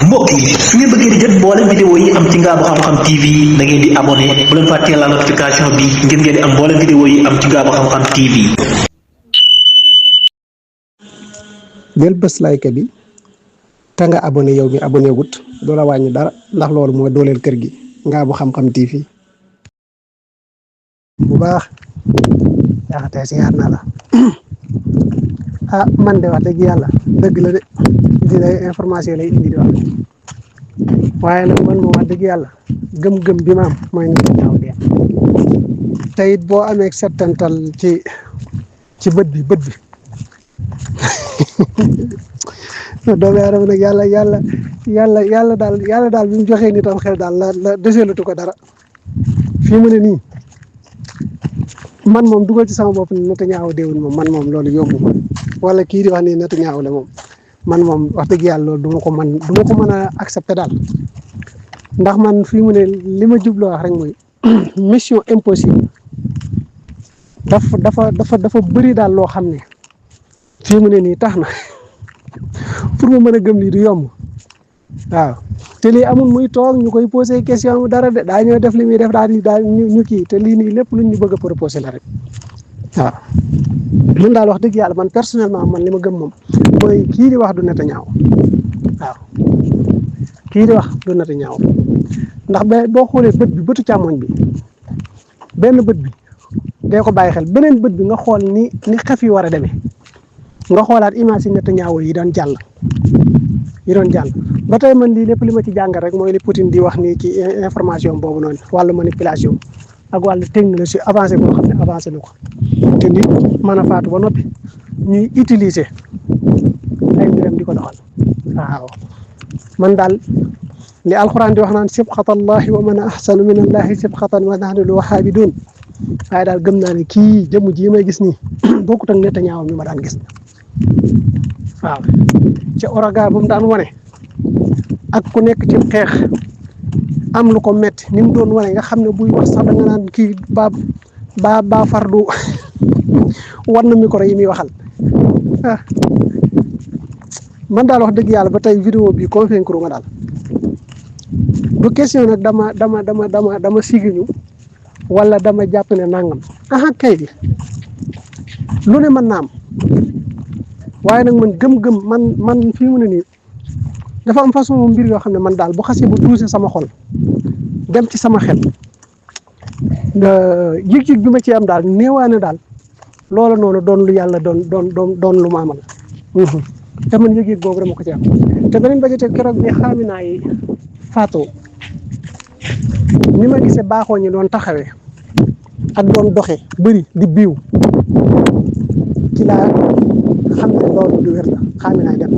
mbokk yi su ngeen bëggee di jot mboolem vidéo yi am ci Ngabou Xam-Xam TV da ngeen di abonné bu leen fàttee la notification bi ngir ngeen di am mboolem vidéo yi am ci Ngabou Xam-Xam TV. del bés like bi te nga abonné yow mi abonné wut doo la wàññi dara ndax loolu mooy dooleel kër gi Ngabou Xam-Xam TV bu baax yaxatee si yaar na la man de wax dëgg yàlla dëgg la de di lay information lay indi di wax waaye nag man moom wax dëgg yàlla gëm-gëm bi ma am mooy nit ñaaw de te it boo amee settantal ci bët bi doomu aadama nag yàlla daal bi mu joxee nitam xel daal la deseelatu ko dara fii mu ne nii man moom dugal ci sama bopp ni Netanyahu déewul moom man moom loolu yóbbu ma wala kii di wax ni Netanyahu la moom man moom wax dëgg yàlla loolu du ma ko mën a accepter daal ndax man fii mu ne li ma jubloo wax rek mooy mission impossible dafa bëri daal loo xam ne fii mu ne nii tax na pour ma mën a gëm lii du yomb waaw te lii amul muy toog ñu koy posé question mu dara de daa ñoo def li muy def daal ñu kii te lii nii lépp luñ ñu bëgg a proposé la rek waaw man daal wax dëgg yàlla man personnellement man li ma gëm moom mooy kii di wax du Netanyahu waaw kii di wax du Netanyahu ndax boo xoolee bëtu càmmoñ bi benn bët bi dee ko bàyyi xel beneen bët bi nga xool ni xef yi war a demee nga xoolaat image yi Netanyahu yi doon jàll ba tey man lii lépp li ma ci jàngal rek mooy li Poutine di wax nii ci information boobu noonu wàllu manipulation ak wàllu technologie avancé boo xam ne avancé na ko te nit mën a faatu ba noppi ñuy utiliser ay mbiram di ko doxal waaw man daal li alxuraan di wax naan sibxatallahi wa man ahsanu min allahi sibxatan wa nahnu lahu xaabidun waaye daal gëm naa ne kii jëmm ji may gis nii bokkut ak Netanyahu mi ma daan gis waaw ca Oraga ba mu daan wane ak ku nekk ci xeex am lu ko metti ni mu doon wane nga xam ne buy wax sax da nga naan kii ba fardu war na micro yi muy waxal man daal wax dëgg yàlla ba tey vidéo bi convaincre ma daal du question nag dama sigiñu wala dama jàpp ne nangam kay bi lu ne mën naa am waaye nag man gëm-gëm man fii mu ne nii dafa am façon mbir yoo xam ne man daal bu xasee bu tuuse sama xol dem ci sama xel yëg-yëg bi ma ci am daal néewaane daal loolu noonu doon lu yàlla doon lu ma amal te man yëg-yëg boobu dama ko ci am te beneen ba jotee keroog bi xaaminaa yi faatoo ni ma gisee baaxoo ñi doon taxawee ak doon doxe bëri di biiw ci laa xam ne loolu du wér la xaaminaa dem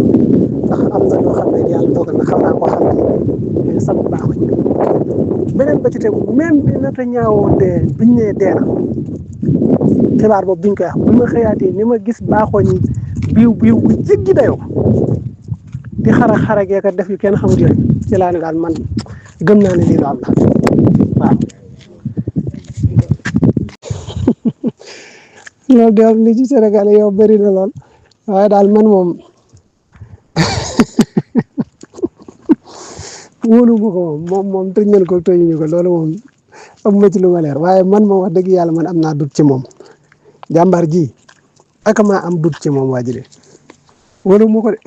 ndax am na loo xam ne yàlla dogal na xam naa koo xam ne sama baaxuñ beneen ba ci tegu même bi Netanyahu biñ nee dee na xibaar boobu biñ koy wax bi ma xëyaatee ni ma gis baaxoo ñi biiw bu jéggi dayoo di xaragee ka def yu kenn xamut yooyu ci laa ne daal man gëm naa ne lii lu am la waaw loolu de li ci Sénégal yow bëri na lool waaye daal man moom wóolu ma ko moom tëj nañ ko tëjuñu ko loolu moom am ma ci lu ma leer waaye man moom wax dëgg yàlla man am naa dut ci moom jàmbaar ji ak maa am dut ci moom waa ji de wóolu ma ko de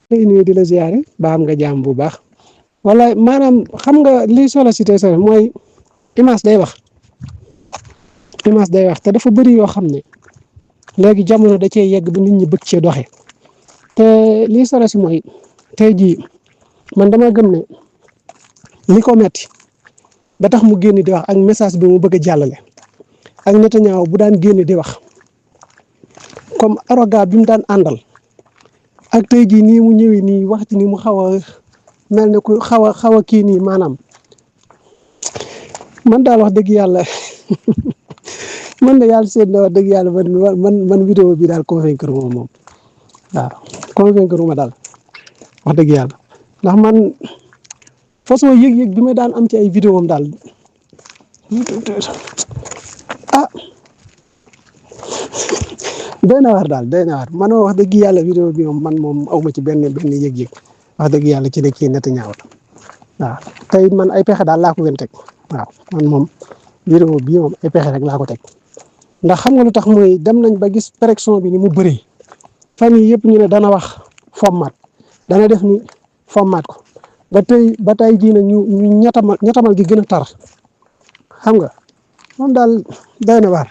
tey nuyu di la ziyaare ba am nga jàmm bu baax wala maanaam xam nga li solo si tey mooy image day wax te dafa bëri yoo xam ne léegi jamono da cee yegg ba nit ñi bëgg cee doxe te lii solo si mooy tey jii man dama gëm ne li ko metti ba tax mu génn di wax ak message bi mu bëgg a jàllale ak Netanyahu bu daan génn di wax comme arrogant bi mu daan àndal ak tey jii nii mu ñëwee nii wax ci ni mu xaw a mel ne ku xaw a kii nii maanaam man daal wax dëgg yàlla man de yàlla seet na wax dëgg yàlla man vidéo bi daal convaincre moom waaw convaincre ma daal wax dëgg yàlla ndax man façon yëg-yëg bi ma daan am ci ay vidéo am daal doy na waar man wax dëgg yàlla vidéo bi moom man moom aw ma ci benn yëg-yëg wax dëgg yàlla ci ne kii Netanyahu waaw tey man ay pexe daal laa ko gën teg waaw man moom vidéo bii moom ay pexe rek laa ko teg ndax xam nga lu tax mooy dem nañ ba gis pression bi ni mu bëree fan yii yëpp ñu ne dana wax format dana def ni format ko ba tey jii nag ñu ñettamal gi gën a tar xam nga moom daal doy na waar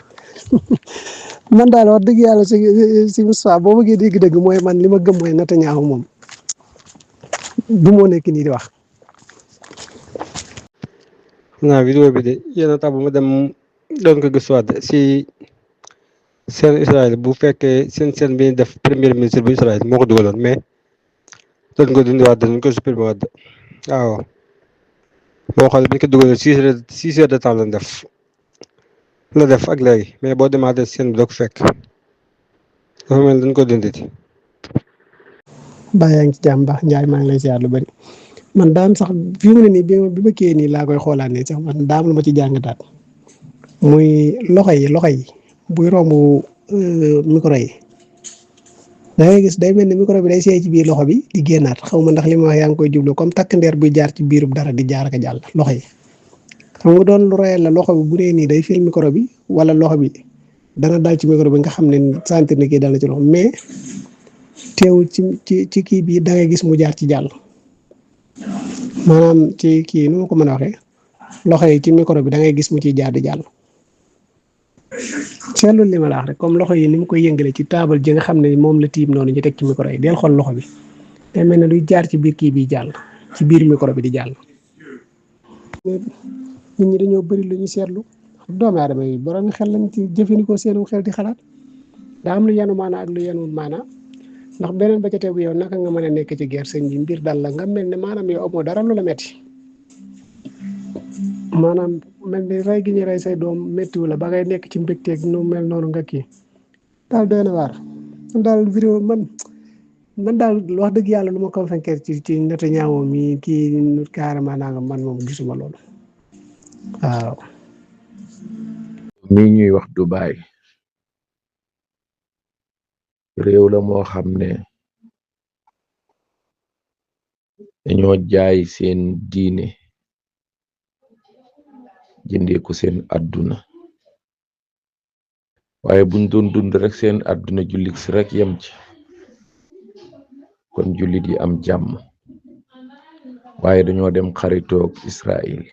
man daal wax dëgg yàlla si Moustapha boo bëggee dégg-dëgg mooy man li ma gëm mooy Netanyahu moom du moo nekk nii di wax. naa vidéo bi de yéen a tax bu ma dem doon ko gëstuwaat si seen Israël bu fekkee seen bi def premier ministre bu Israël moo ko dugaloon mais doon ko dindiwaat dañ ko supprimer waat waaw boo xoolee bi ñu ko dugaloon 6 heures de temps la def ak léegi mais boo demaatee seen bi doo ko fekk dafa mel dañ ko dinditi. Baye yaa ngi ci jàmm baax Ndiaye maa ngi lay ziar lu bari man daan sax fi mu ne nii bi ma kii nii laa koy xoolaat nii sax man daam lu ma ci jàngataat muy loxo yi buy romb micro yi da ngay gis day mel ni micro bi day seey ci biir loxo bi di génnaat xaw ma ndax li ma wax yaa ngi koy jublu comme takk ndeer buy jaar ci biirub dara di jaar ak a jàll loxo yi xam nga doon lu royal la loxo bi bu dee nii day fil micro bi wala loxo bi dana dal ci micro bi nga xam ne sentir ne kii dal na ci loxo mais teewul ci kii bi da ngay gis mu jaar ci jàll. maanaam ci kii nu ma ko mën a waxee loxo yi ci micro bi da ngay gis mu ciy jaar di jàll seetlu li ma la wax rek comme loxo yi ni mu koy yëngale ci taabal ji nga xam ne moom la tiim noonu ñu teg ci micro yi del xool loxo bi day mel ne luy jaar ci biir kii bi jàll ci biir micro bi di jàll. nit ñi dañoo bëri lu ñu seetlu doomu aadama yi borom xel lañ ci jëfandikoo seenu xel di xalaat daa am lu yenu maanaa ak lu yenuwul maanaa ndax beneen ba ca tegu yow naka nga mën a nekk ci guerre sëñ bi mbir dal la nga mel ne maanaam yow amoo dara lu la metti maanaam mel ni rey gi ñu rey say doom méttiwu la ba ngay nekk ci mbégteeg nu mel noonu nga kii daal doy na waar man daal vidéo man daal wax dëgg yàlla lu ma convaincre ci Netanyahu mi kii carrément naa nga man moom gisuma loolu waaw. mi ñuy wax Dubai réew la moo xam ne dañoo jaay seen diine jëndee ko seen àdduna waaye buñ doon dund rek seen àdduna jullit si rek yem ci kon jullit yi am jàmm waaye dañoo dem xaritoog Israël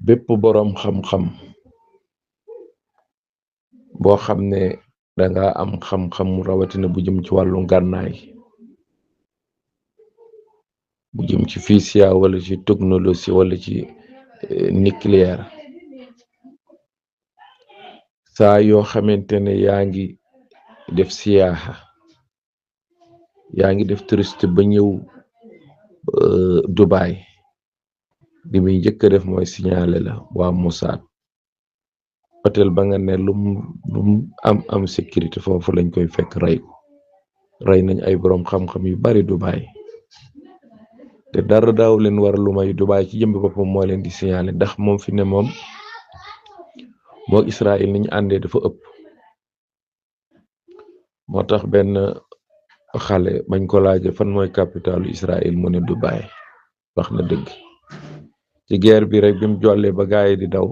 bépp boroom xam-xam boo xam ne danga am xam-xam rawatina bu jëm ci wàllu ngànnaay bu jëm ci fisiya wala ci technologie wala ci nucléaire saa yoo xamante ne yaa ngi def siyaaxa yaa ngi def touriste ba ñëw Dubai li muy njëkk a def mooy signalé la waa Mossad hôtel ba nga ne lum am sécurité foofu lañ koy fekk rey nañ ay boroom xam-xam yu bari Dubai te dara daaw leen war lu may Dubai ci jëmbi boppam moo leen di signalé ndax moom fi ne moom moo Israël ni ñu àndee dafa ëpp moo tax benn xale bañ ko laaje fan mooy capitalu Israël mu ne Dubai wax na dëgg ci guerre bi rek bi mu jollee ba gaay di daw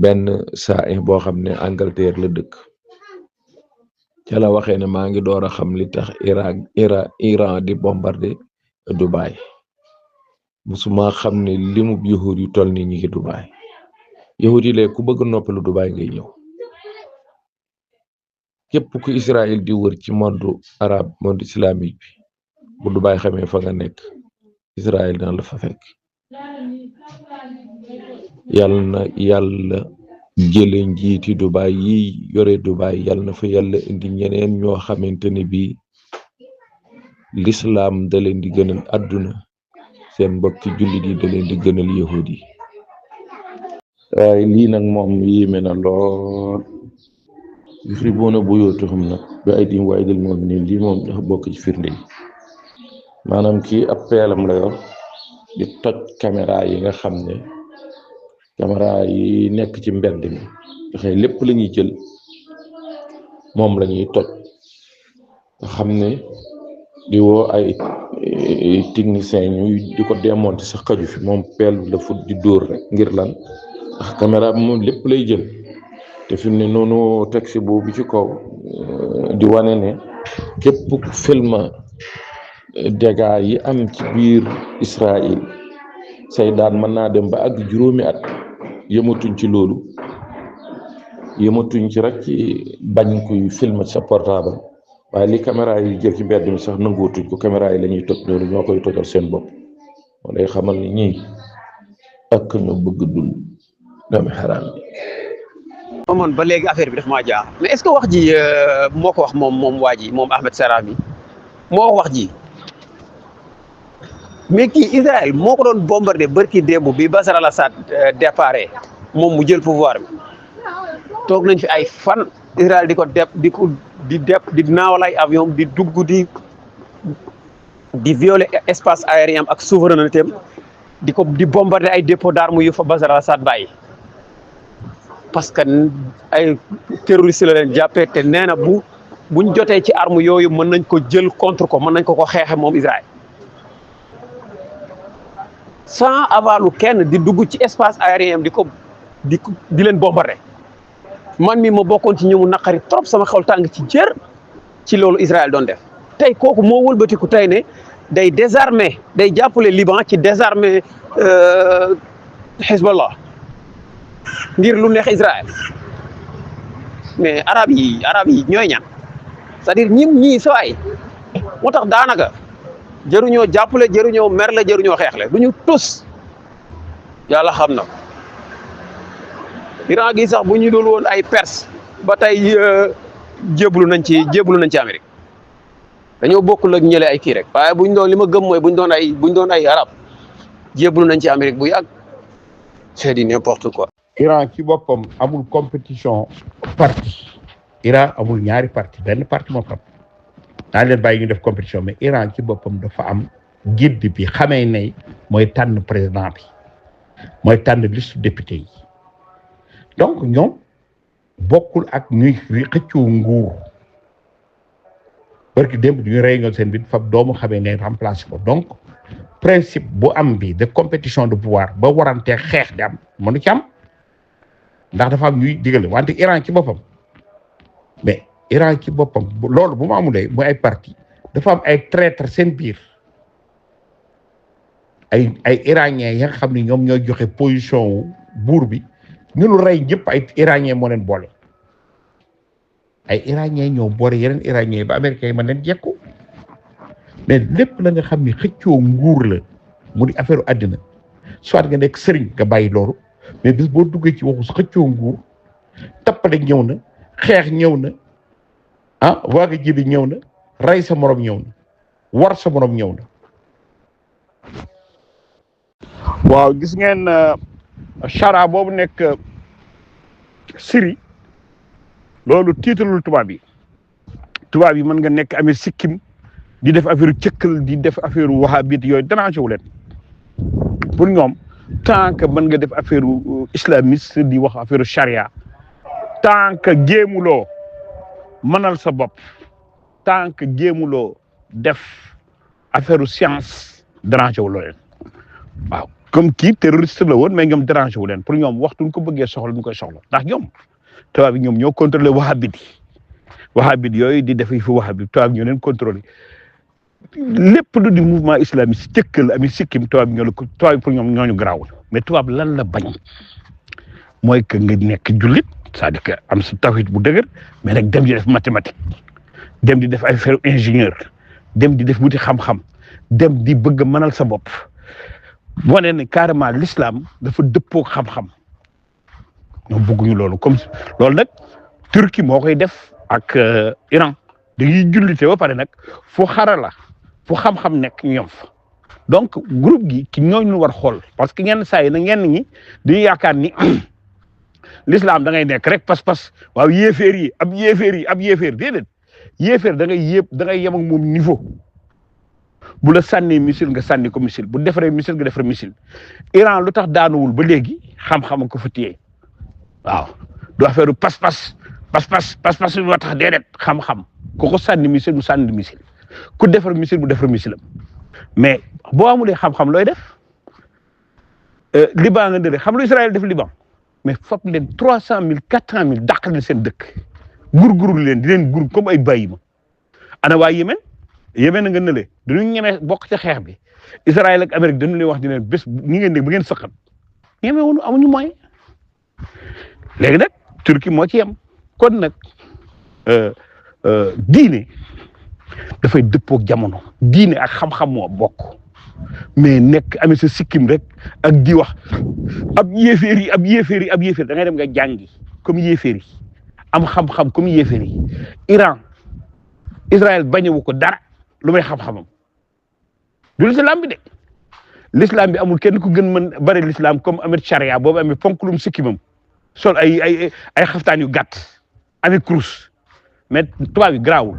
benn saa boo xam ne Angleterre la dëkk ca la waxee ne maa ngi door a xam li tax Iran di bombarder Dubai musuma xam ne limub yahud yu toll ni ñi ngi Dubai yahud yi léegi ku bëgg noppalu Dubai ngay ñëw képp ku Israël di wër ci monde arabe monde islamique bi bu Dubai xamee fa nga nekk Israël dana la fa fekk yàlla na yàlla jële njiiti Dubai yi yore Dubai yàlla na fa yàlla indi ñeneen ñoo xamante ne bii l'islam da leen di gënal àdduna seen mbokki jullit yi da leen di gënal yahud yi waaye lii nag moom yéeme na lool yuxribuuna buyuutahum nag bi aydihim wa aydil mu'miniin lii moom dafa bokk ci firnde yi maanaam kii ab peelam la yor di toj caméra yi nga xam ne caméra yi nekk ci mbedd mi nga xam lépp la ñuy jël moom la ñuy toj nga xam ne di woo ay technicien ñu di ko démonter sax xaju fi moom peel la fut di dóor rek ngir lan ndax caméra bi moom lépp lay jël te fi mu ne noonu texte boobu ci kaw di wane ne képp ku film dégâts yi am ci biir Israël say daan mën naa dem ba àgg juróomi at yëmatuñ ci loolu yëmatuñ ci rek ci bañ kuy film sa portable waaye li caméra yi jël ci mbedd mi sax nangootuñ ko caméra yi la ñuy toj loolu ñoo koy tojal seen bopp moo lay xamal ni ñii ak ñu bëgg dul doomi xaraam bi. man ba léegi affaire bi daf maa jaaxal mais est-ce que wax ji moo ko wax moom waa ji moom Ahmed Sarami moo wax ji mais kii Israël moo ko doon bombardé barki démb bi Bachar al-Assad déparé moom mu jël pouvoir bi toog nañ fi ay fan Israël di ko di naawal ay avion di dugg di violer espace aérien ak souveraineté am di bombarder ay dépôt d'armes yu fa Bachar al-Assad bàyyi parce que ay terroriste la leen jàppee te nee na buñ jotee ci arme yooyu mën nañ ko jël contre ko mën nañ ko xeexe moom Israël sans avalu kenn di dugg ci espace aérien di leen bombarder man mi ma bokkoon ci ñëmu naqari trop sama xol tàng ci jër ci loolu Israël doon def tey kooku moo wëlbatiku tey ne day désarmer day jàppale Liban ci désarmer Hezbollah ngir lu neex Israël mais arab yi ñooy ñan c'est-à-dire ñii sawaay moo tax daanaka jëruñoo jàppale jëruñoo merle jëruñoo xeexle duñu tus yàlla xam na Iran gi sax bu ñu dul woon ay Perse ba tey jébbalu nañ ci Amérique dañoo bokkul ak ñële ay kii rek waaye buñ doon li ma gëm mooy buñ doon ay arab jébbalu nañ ci Amérique bu yàgg c'est du n'importe quoi. Iran ci boppam amul compétition parti Iran amul ñaari parti benn parti moo xam daa leen bàyyi ñu def compétition mais Iran ci boppam dafa am guide bi xamee ne mooy tànn président bi mooy tànn liste député yi donc ñoom bokkul ak ñuy xëccoo nguur parce que démb du ñu réunion seen biir fab doomu xamee ngay remplacer ko donc principe bu am bi de compétition de pouvoir ba warantee xeex di am mënu ci am ndax dafa am ñuy digale wante Iran ci boppam mais Iran ci boppam loolu bu mu amulee mooy ay parti dafa am ay traître seen biir ay iranien ya nga xam ne ñoom ñooy joxe position wu buur bi ñu lu rey ñëpp ay iranien moo leen boole ay iranien ñoo boole yeneen iranien ba américain yi mën leen jekku mais lépp la nga xam ne xëccoo nguur la mu di affaire àddina soit nga nekk sëriñ nga bàyyi loolu mais bis boo duggee ci waxu xëccoo nguur tappale ñëw na xeex ñëw na waaga jibi ñëw na rey sa morom ñëw na war sa morom ñëw na. waaw gis ngeen chara boobu nekk Syrie loolu tiitalul tubaab yi mën nga nekk amee sikkim di def affaire cëkkal di def affaire wahabite yooyu dérangé wu leen pour ñoom tant que mën nga def affaire islamiste di wax affaire charia tant que jéemuloo mënal sa bopp tant que jéemuloo def affaire science dérangé wu leen waaw comme kii terroriste la woon mais ñoom dérangé wu leen pour ñoom waxtu ñu ko bëggee soxla ñu koy soxla ndax ñoom tubaab yi ñoom ñoo contrôlé wahabite yooyu di def fi wahabite tubaab ñoo leen contrôlé lépp lu di mouvement islamiste cëkkal ami sikkim tubaab ñoo la ko tubaab pour ñoom ñooñu garaawul mais tubaab lan la bañ mooy que nga nekk jullit c'est-à-dire que am sa tawhid bu dëgër mais nag dem di def mathématique dem di def ay affaire ingénieur dem di def wuti xam-xam dem di bëgg a mënal sa bopp wane ne carrément l'islam dafa dëppoo xam-xam ñoom bëgguñu loolu comme loolu nag Turquie moo koy def ak Iran dañuy jullite ba pare nag fu xarala fu xam-xam nekk ñoom fa donc groupe gi ci ñooñu war xool parce que ñenn saa yi nag ñenn ñi dañuy yaakaar ni l'islam da ngay nekk rek pas-pas waaw yéeféer yi ab yéeféer déedéet yéeféer da ngay yem ak moom niveau bu la sànnee missile nga sànni ko missile bu defaree missile nga defar missile Iran lu tax daanuwul ba léegi xam-xam ko fa téye waaw du affaire pas-pas moo tax déedéet xam-xam ku ko sànni missile mu sànni missile ku defar missile mu defar missile am mais boo amulee xam-xam looy def Liban nga dëre xam lu Israël def Liban mais fop leen 300,000 400,000 dàq leen seen dëkk gurgurul leen di leen gur comme ay bàyyi ma ana waa Yémen nga nële dañu ñemee bokk ca xeex bi Israël ak Amérique dañu leen wax di leen bés ñi ngeen dégg ba ngeen sëqat ñeme woonu amuñu moyen léegi nag Turquie moo ci yem kon nag diine dafay dëppook jamono diine ak xam-xam moo bokk mais nekk amee sa sikkim rek ak di wax ab yéeféer da ngay dem nga jàngi comme yéeféer yi am xam-xam comme yéeféer yi Iran Israël bañewu ko dara lu may xam-xamam du l'islam bi de l'islam bi amul kenn ku gën mën bari l'islam comme amee charia boobu amee fonklum sikkimam sol ay xaftaan yu gàtt amee kurus mais tubaab yi garaawul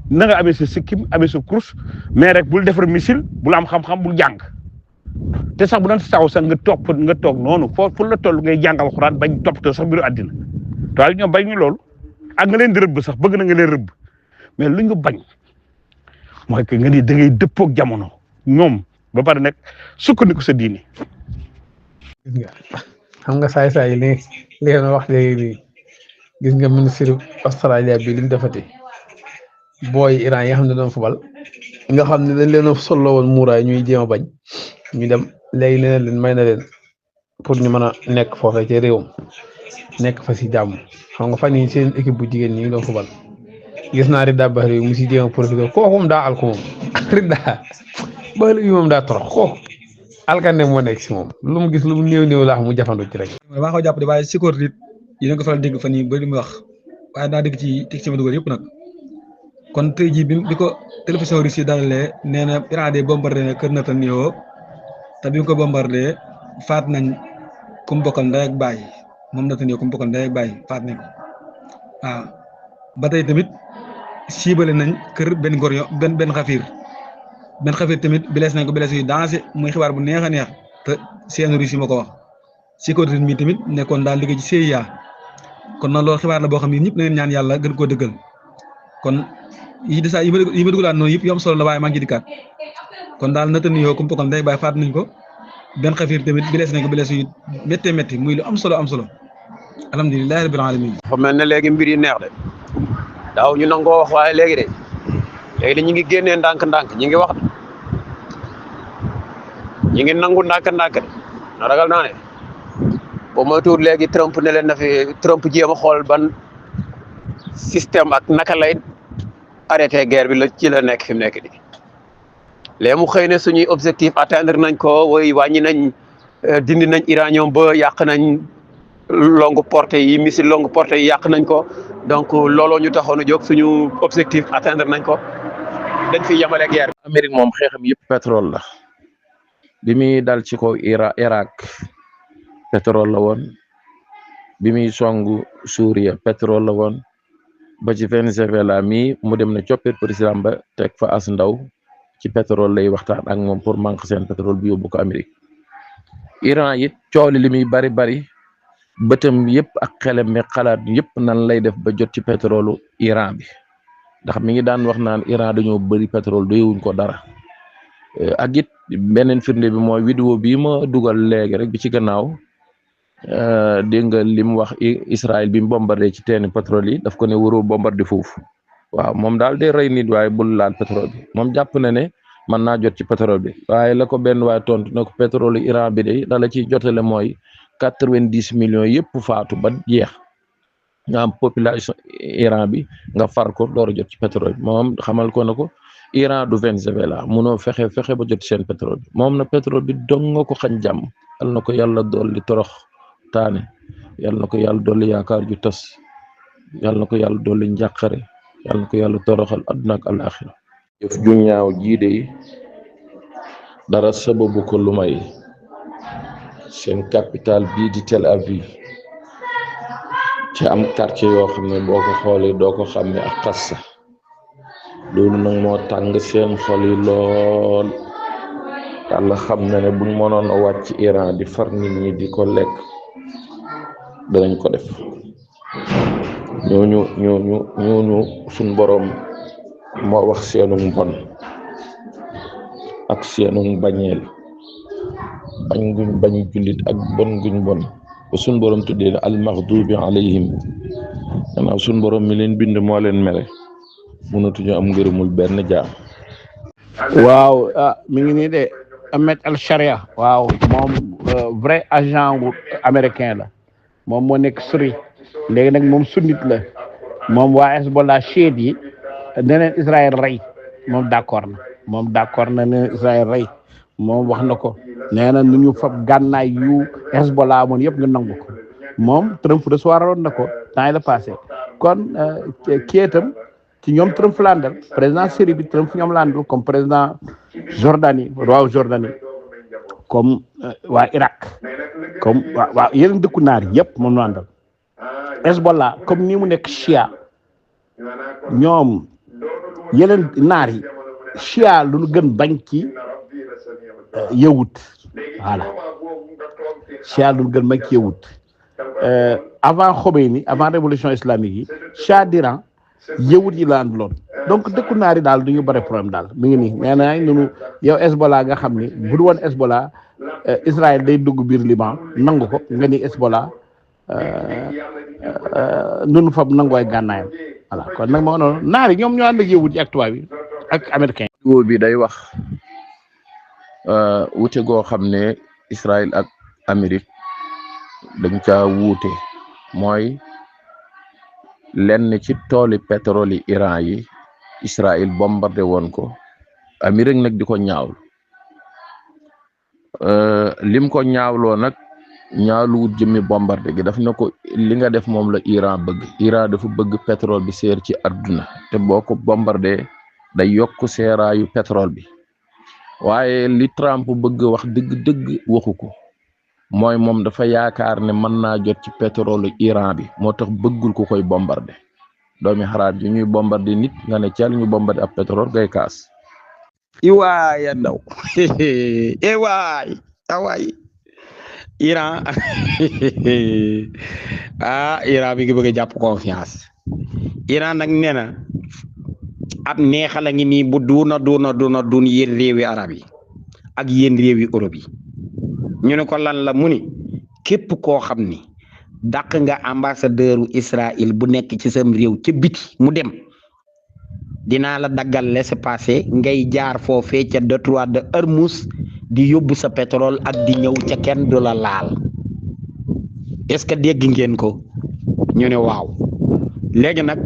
na nga amee sa sikkim amee sa kurus mais rek bul defar missile bul am xam-xam bul jàng te sax bu doon saw sax nga toog noonu foofu la toll ngay jàngal xuraan bañ toppatoo sax mbiru àddina tubaab yi ñoom bañ ñu loolu ak nga leen di rëbb sax bëgg na nga leen rëbb mais lu ñu bañ mooy que nga ni da ngay dëppook jamono ñoom ba pare nag sukkandiku sa diine. gis nga xam nga saay-saay li ngeen wax léegi nii gis nga ministre Australia bi li mu defati booy Iran yi nga xam ne doon fubal nga xam ne dañ leen a solo woon muuraay ñuy jéem a bañ ñu dem léegi nee na leen may na leen pour ñu mën a nekk foofee ci réewam nekk fa si jàmm xam nga fan yii seen équipe bu jigéen ñi ngi doon fubal gis naa Rida Bahri mu si jéem a profité kooku moom daa alko moom Rida Bahri moom daa torox kooku alkande moo nekk si moom lu mu gis lu mu néew laa xam mu jafandu ci rek. maa ko jàpp de waaye sécurité yi nga ko faral dégg fan yii bëri mu wax waaye daa dégg ci teg ci ma dugal yëpp nag kon tey jii bi ko télévision Russie dalalee nee na Iran de bombardé na kër Netanyahu te bi ko bombardé faat nañ ku mu bokkal ndey ak baay moom Netanyahu ku mu bokkal ndey ak baay faat nañ ko waaw ba tey tamit siibale nañ kër benn góor yo benn xafiir tamit bilees nañ ko bilees yu dansé muy xibaar bu neex a neex te seen Russie moo ko wax sécurité mi tamit nekkoon daal liggéey ci CIA kon nag loolu xibaar la boo xam ne ñëpp na leen ñaan yàlla gën koo dëggal kon yi ma dugalaat noonu yëpp yu am solo la waaye maa ngi dikkaat kon daal Netanyahu ku mu bokkal ndey baay faat nañ ko benn xafiir tamit bilees nañ ko bilees yu méttee métti muy lu am solo alhamdulillahi rabbil alamin dafa mel ne léegi mbir yi neex de daaw ñu nangoo wax waaye léegi de ñu ngi génnee ndànk-ndànk ñi ngi wax ñi ngi nangu ndànk-ndànk de na ragal naa ne boo moytuwul léegi Trump ne leen na fi Trump jéem a xool ban système ak naka lay arrêté guerre bi la ci la nekk fi mu nekk nii léegi mu xëy ne suñuy objectif atteindre nañ ko woy wàññi nañ dindi nañ uranium ba yàq nañ longue portée yi missile longue portée yi yàq nañ ko donc looloo ñu taxoon a jóg suñu objectif atteindre nañ ko dañ fi yemale guerre bi. Amérique moom xeexam yëpp pétrole la bi muy dal ci kaw Irak pétrole la woon bi muy songu Suuriya pétrole la woon ba ci Venezuela mi mu dem na coppit président ba teg fa as ndaw ci pétrole lay waxtaan ak moom pour manque seen pétrole bi yóbbu ko Amérique. Iran it coow li muy bari bëtam yëpp ak xelam mi xalaat yëpp nan lay def ba jot ci pétrole Iran bi ndax mi ngi daan wax naan Iran dañoo bëri pétrole doyewuñ ko dara ak it beneen firnde bi mooy vidéo bii ma dugal léegi rek bi ci gannaaw dégg nga li mu wax Israël bi mu bombardé ci teeni pétrole yi daf ko ne waroo bombardé foofu waaw moom daal day rey nit waaye bul laal pétrole bi moom jàpp na ne mën naa jot ci pétrole bi waaye la ko benn waaye tontu ne ko pétrole Iran bi de la ciy jotale mooy 90 millions yëpp faatu ba jeex nga am population Iran bi nga far ko door a jot ci pétrole bi moom xamal ko na ko Iran du Venezuela munoo fexe ba jot seen pétrole bi moom na pétrole bi dong nga ko xañ jàmm yal na ko yàlla dolli torox taane yal na ko yàlla dolli yaakaar ju tas yal na ko yàlla dolli njàqare yal na ko yàlla toroxal àdduna ak alaaxira jëf ju ñaaw jiide dara sababu ko lu may seen capital bii di Tel Aviv ci am quartier yoo xam ne boo ko xoolee doo ko xam ne ak xassa loolu nag moo tàng seen xol yi lool yàlla xam na ne buñ mënoon a wàcc Iran di far nit ñi di ko lekk danañ ko def ñooñu suñ borom moo wax seenu mbon ak seenu bañeel bañ guñ bañ jullit ak bon guñ bon ba suñ borom tuddee al maxdubi alayhim gannaaw suñ borom mi leen bind moo leen mere mënatuñu am ngërëmul benn jaam. waaw mi ngi nii de Ahmed Al Sharia waaw moom vrai agent wu américain la moom moo nekk Syrie léegi nag moom sunnit la moom waa Hezbollah chiite yi ne leen Israël rey moom d'accord na ne Israël rey moom wax na ko nee na nu ñu fab gànnaay yu Hezbollah amoon yëpp nga nangu ko moom Trump recevoir woon na ko temps yi la passé kon kii itam ci ñoom Trump la àndal président Syrie bi Trump ñoom la àndal comme président Jordanie roi Jordanie comme waa Irak comme waa yeneen dëkku naar yëpp moom la àndal Hezbollah comme ni mu nekk Chia ñoom yeneen naar yi Chia lu gën bañ ci yawut voilà Chia lu gën bañ ci yawut avant Khomeini avant révolution islamique yi Shah d'Iran yëwut yi la ànduloon donc dëkku naari daal du ñu bëri problème daal mi ngi nii nee na nunu yow Hezbollah nga xam ni bu du woon Hezbollah Israël day dugg biir Liban nangu ko nga ni Hezbollah nunu fab nangu ay gànnaayam voilà kon nag moo noonu naari ñoom ñoo ànd ak yëwut yi ak tubaab yi ak américain vidéo bi day wax wute goo xam ne Israël ak Amérique dañ caa wuute mooy lenn ci tooli pétrole yi Iran yi Israël bombardé woon ko Amérique nag di ko ñaawlu lim ko ñaawloo nag ñaawluwut jëmmi bombardé gi daf na ko li nga def moom la Iran bëgg Iran dafa bëgg pétrole bi seer ci àdduna te boo ko bombardé day yokk seeraayu pétrole bi waaye li Trump bëgg wax dëgg-dëgg waxu ko mooy moom dafa yaakaar ne mën naa jot ci pétrole Iran bi moo tax bëggul ko koy bombardé doomi xaraat yi ñuy bombardé nit nga ne cel ñu bombardé ab pétrole ngay kaas iwaay ndaw awaay Iran Iran mi ngi bëgg a jàpp confiance Iran nag nee na ab neexal a ngi nii bu duun yéen réewi arab yi ak yéen réewi Europe yi ñu ne ko lan la mu ni képp koo xam ni dàq nga ambassadeur u Israël bu nekk ci sam réew ca biti mu dem dinaa la daggal laissez-passer ngay jaar foofee ca détroit de Hormuz di yóbbu sa pétrole ak di ñëw ca kenn du la laal est-ce que dégg ngeen ko ñu ne waaw léegi nag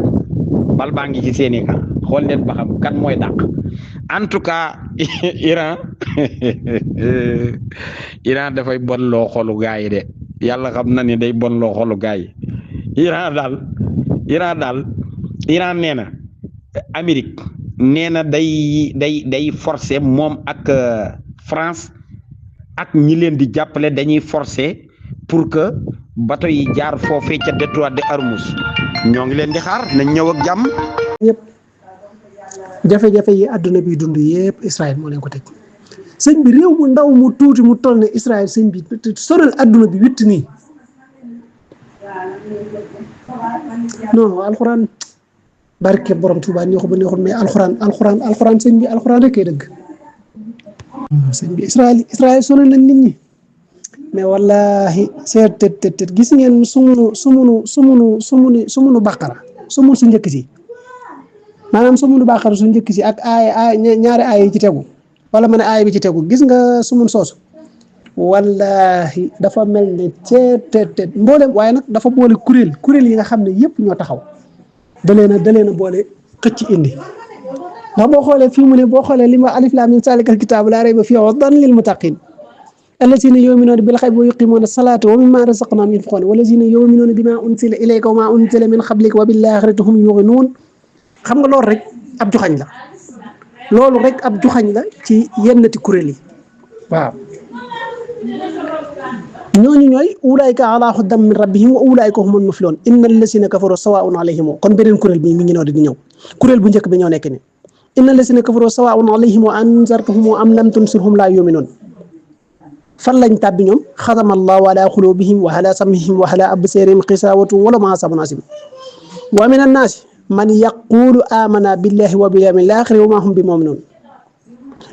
bal baa ngi ci seeni ka xool leen ba xam kan mooy dàq en tout cas Iran dafay bon loo xolu gaa yi de yàlla xam na ni day bon loo xolu gaa yi Iran nee na Amérique nee na day forcer moom ak France ak ñi leen di jàppale dañuy forcer pour que bateau yi jaar foofee ca détroit de Hormuz ñoo ngi leen di xaar nañ ñëw ak jàmm. yëpp jafe-jafe yi àdduna bi dund yëpp Israël moo leen ko teg sëñ bi réew mu ndaw mu tuuti mu toll ne Israël sëñ bi sorel àdduna bi witt nii non alxuraan barke borom Tuubaa neexu ba neexul mais alxuraan sëñ bi alxuraan rek kay dëgg sëñ bi Israël sonal nañ nit ñi mais wallahi seet tet gis ngeen sumunu baqara sumun su njëkk si maanaam sumunu baqara su njëkk si ak aay ñaari aay yi ci tegu wala ma ne aay bi ci tegu gis nga sumun soosu wallahi dafa mel ne tet mboolem waaye nag dafa boole kuréel yi nga xam ne yëpp ñoo taxaw da leen a boole xëcc indi ndax boo xoolee li ma alif laam miim zaalikal kitaabu laa rayba fiihi hudan lil muttaqiin allaziina yu'minuuna bil ghaybi wa yuqiimuuna as-salaata wa mimmaa razaqnaahum yunfiquun wallaziina yu'minuuna bimaa unzila ilayka wa maa unzila min qablika wa bil aaxirati hum yuuqinuun xam nga loolu rek ab juxañ la ci yennati kuréel yi waaw ñooñu ñooy ulaa'ika alaa hudan min rabbihim wa ulaa'ika humul muflihuun innal laziina kafaruu sawaa'un alayhim kon beneen kuréel bi mi ngi di ñëw kuréel bu njëkk bi ñoo nekk ni innal laziina kafaruu sawaa'un alayhim wa anzartahum am lam tunzirhum laa yu'minuun fan lañ tàbbi ñoom xatama allahu ala qulubihim wa ala sam'ihim wa ala absaarihim xisaawatun wa lahum azaabun aziim wa min annaasi man yaqulu amana billahi wa bil yawmil akhir wa ma hum bi mu'minun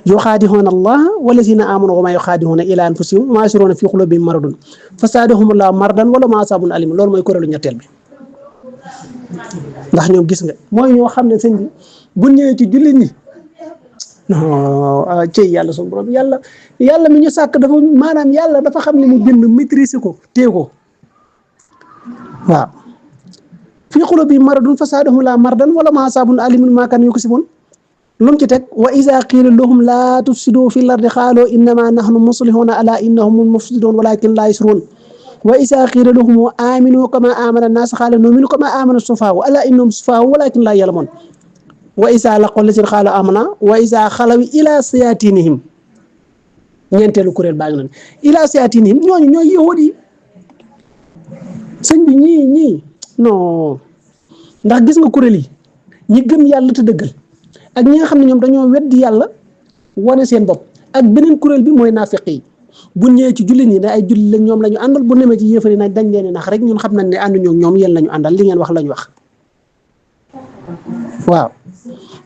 yuxaadihuuna allaha wallazina amanu wa ma yuxaadihuuna ila anfusihim wa ma yashuruna fi qulubihim maradun fasaadahumullahu mardan wala ma asabun alim loolu mooy kuréelu ñetteel bi ndax ñoom gis nga mooy ñoo xam ne sëñ bi bu ñëwee ci jullit ñi non cey yàlla suñu borom yàlla mi ñu sàkk dafa maanaam yàlla dafa xam ne mu bind maîtriser ko téye ko waaw fi qulubihim maradun fasaadahumullahu mardan wala ma asabun alimun ma kan yuksibun lu mu ci teg wa iza qiila lahum laa tufsidu fi l-ardi qaalu innama nahnu muslihuna ala innahum mufsidun walakin la yashurun wa iza qiila lahum aminu kama amana an-nas qaalu nu'minu kama amana as-sufahaa ala innahum sufahaa walakin la ya'lamun wa iza laqul lazina qaalu amanna wa iza khalaw ila sayatinihim ñeenteelu kuréel baa ngi noonu ila sayatinihim ñooñu ñooy yahuud yi sëñ bi ñii non ndax gis nga kuréel yi ñi gëm yàlla te dëggal ak ñi nga xam ne ñoom dañoo weddi yàlla wane seen bopp ak beneen kuréel bi mooy naafiq yi bu ñëwee ci jullit ñi ne ay jullit la ñoom la ñu àndal bu nemee ci yéefar yi nag dañ leen nax rek ñun xam nañ ne ànduñoo ak ñoom yéen la ñu àndal li ngeen wax la ñu wax waaw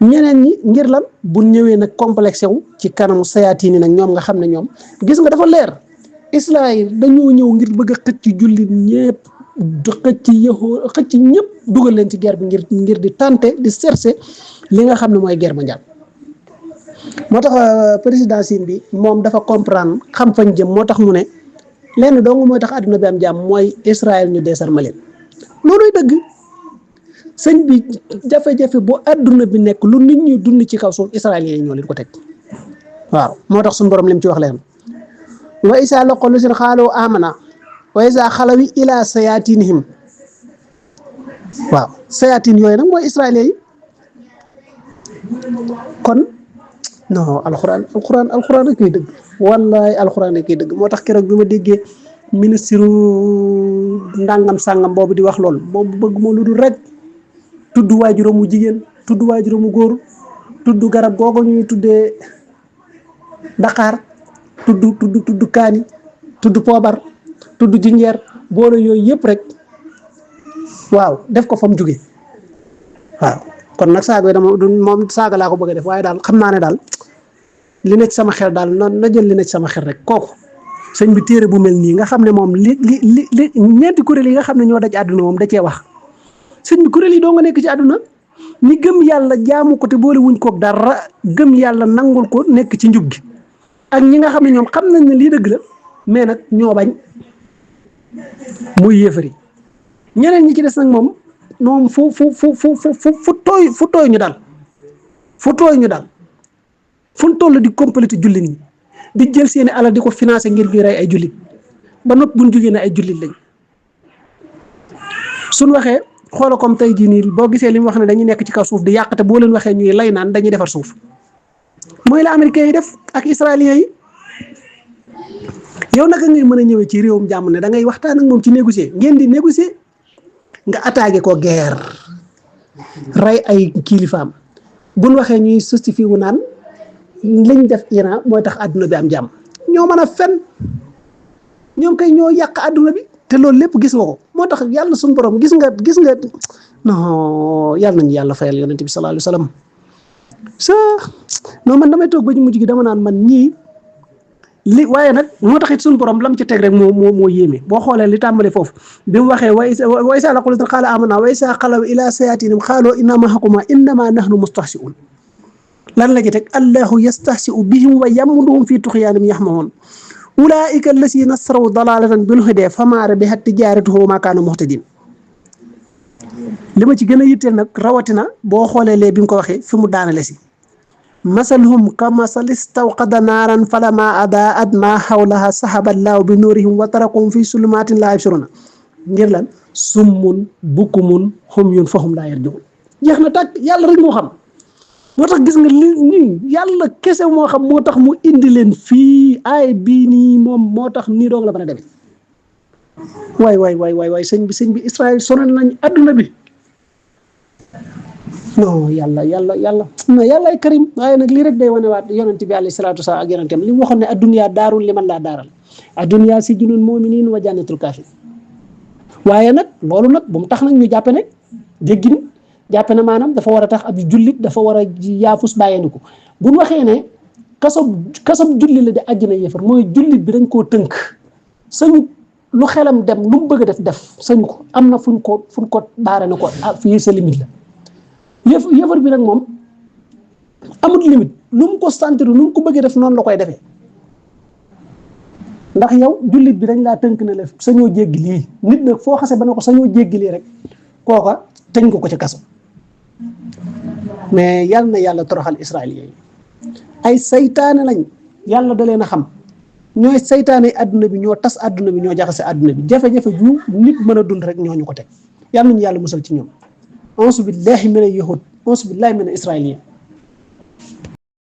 ñeneen ñi ngir lan bu ñëwee nag complexé wu ci kanamu sayaati ni nag ñoom nga xam ne ñoom gis nga dafa leer Israël dañoo ñëw ngir bëgg a xëcc ci jullit ñëpp xëcc ñëpp dugal leen ci guerre bi ngir di tenter di chercher li nga xam ne mooy guerre mondiale moo tax président Sine bi moom dafa comprendre xam fañ jëm moo tax mu ne lenn dong mooy tax àdduna bi am jàmm mooy Israël ñu désarmer leen looluy dëgg sëñ bi jafe-jafe bu àdduna bi nekk lu nit ñi dund ci kaw suuf israéliens yi ñoo leen ko teg waaw moo tax suñu borom lim ci wax leen wa isa laqul lazina qaalu amana wa isa xalawi ila sayatinihim waaw sayatin yooyu nag mooy israéliens yi kon non alxuraan rek koy dëgg wallahi alxuraan rek koy dëgg moo tax keroog bi ma déggee ministre ndàngam sàngam boobu di wax loolu moom bëgg moo lu dul rek tudd waajuramu jigéen tudd waajuramu góor tudd garab googu ñuy tuddee Dakar tudd kaani tudd poobar tudd jinjeer boole yooyu yëpp rek waaw def ko fa mu jóge waaw kon nag saaga yi dama moom saaga laa ko bëgg a def waaye daal xam naa ne daal li nekk sama xel daal na jël li nekk sama xel rek kooku sëñ bi téere bu mel nii nga xam ne moom li ñeenti kuréel yi nga xam ne ñoo daj àdduna moom da cee wax sëñ bi kuréel yi doo nga nekk ci àdduna ñi gëm yàlla jaamu ko te boole wuñ koog dara gëm yàlla nangul ko nekk ci njub gi ak ñi nga xam ne ñoom xam nañ ne lii dëgg la mais nag ñoo bañ muy yéefari ñeneen ñi ci des nag moom fu tooy ñu daal fu ñu toll di complété jullit ñi di jël seeni alal di ko financé ngir ñu rey ay jullit ba nopp buñ jógee ne ay jullit lañ suñ waxee xoola comme tey jii nii boo gisee li mu wax ne dañuy nekk ci kaw suuf di yàqate boo leen waxee ñuy lay naan dañuy defar suuf mooy la américains yi def ak israéliens yi yow naka ngay mën a ñëwee ci réewum jàmm ne da ngay waxtaan ak moom ci négocier ngeen di négocier nga attaqué ko guerre rey ay kilifaam buñ waxee ñuy justifié wu naan liñ def Iran mooy tax àdduna bi am jàmm ñoo mën a fen ñoom kay ñoo yàq àdduna bi te loolu lépp gis nga ko moo tax yàlla suñu borom gis nga non yàlla nañu yàlla fayal yonent bi sallallahu alayhi wa sallam non man damay toog ba ñu mujj gi dama naan man ñii li waaye nag moo tax it suñu borom lam ci teg rek moo yéeme boo xoolee li tàmbale foofu bi mu waxee wa isa laqul lazina qaala amanna wa isa xalaw ila sayatinihim qaalu inna ma'akum innama nahnu mustahzi'un lan la ci teg allahu yastahzi'u bihim wa yamudduhum fi tughyanihim yahmahun ulaa'ika allazina ishtaraw dalalatan bil hudaa famaa rabihat tijaaratuhum wa maa kaanu muhtadin li ma ci gën a yitteel nag rawatina boo xoolee lee bi mu ko waxee fi mu daanale si masaluhum kamasali stawqada naaran falammaa adaa'at maa hawlahaa zahaba llaahu bi nuurihim wa tarakuhum fi zulumaatin laa yubsiruun ngir lan summun bukumun humyun fahum laa yarji'uun jeex na tàkk yàlla rek moo xam moo tax gis nga nii yàlla kese moo xam moo tax mu indi leen fii ay bii nii moom moo tax nii doog la mën a demee waay sëñ bi Israël sonal nañ adduna bi non yàlla non yàlla ay karim waaye nag lii rek day wane waat yonent bi alayhi salaatu wasalaam ak yonentam li mu waxoon ne adduniyaa daarul liman laa daaral adduniyaa sijnul mu'miniin wa jannatul kaafir waaye nag loolu nag bu mu tax nag ñu jàppe ne déggin jàppe na maanaam dafa war a tax ab jullit dafa war a yaafus bàyyee ko bu ñu waxee ne kasob julli la di àjjana yéefar mooy jullit bi dañ koo tënk sañu lu xelam dem lu mu bëgg a def sañu ko am na fuñ ko baare na ko fii sa limite la yéefar bi nag moom amul limite lu mu ko sentir lu mu ko bëggee def noonu la koy defee ndax yow jullit bi dañ laa tënk na la sañoo jéggi lii nit nag foo xase ba ne ko sañoo jéggi lii rek kooka tëñ ko ci kaso mais yal na yàlla toroxal israélien yi ay saytaane lañ yàlla da leen a xam ñooy saytaane àdduna bi ñoo tas àdduna bi ñoo jaxase àdduna bi jafe-jafe ju nit mën a dund rek ñoo ñu ko teg yal nañu yàlla musal ci ñoom auzu billahi mina yahud auzu billahi mina israélien